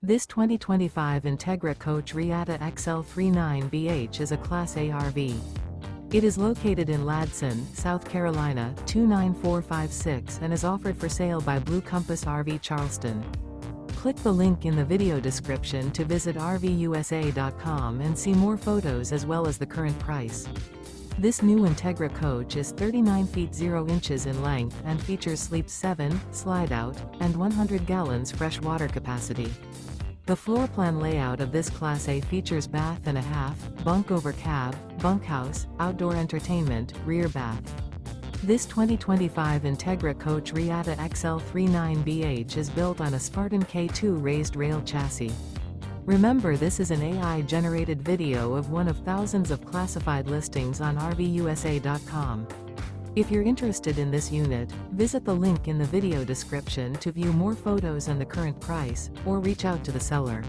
This 2025 Entegra Coach Reatta XL 39BH is a Class A RV. It is located in Ladson, South Carolina, 29456 and is offered for sale by Blue Compass RV Charleston. Click the link in the video description to visit RVUSA.com and see more photos as well as the current price. This new Entegra coach is 39 feet 0 inches in length and features sleep 7, slide-out, and 100 gallons fresh water capacity. The floor plan layout of this Class A features bath and a half, bunk over cab, bunkhouse, outdoor entertainment, rear bath. This 2025 Entegra Coach Reatta XL 39BH is built on a Spartan K2 Raised Rail chassis. Remember, this is an AI-generated video of one of thousands of classified listings on RVUSA.com. If you're interested in this unit, visit the link in the video description to view more photos and the current price, or reach out to the seller.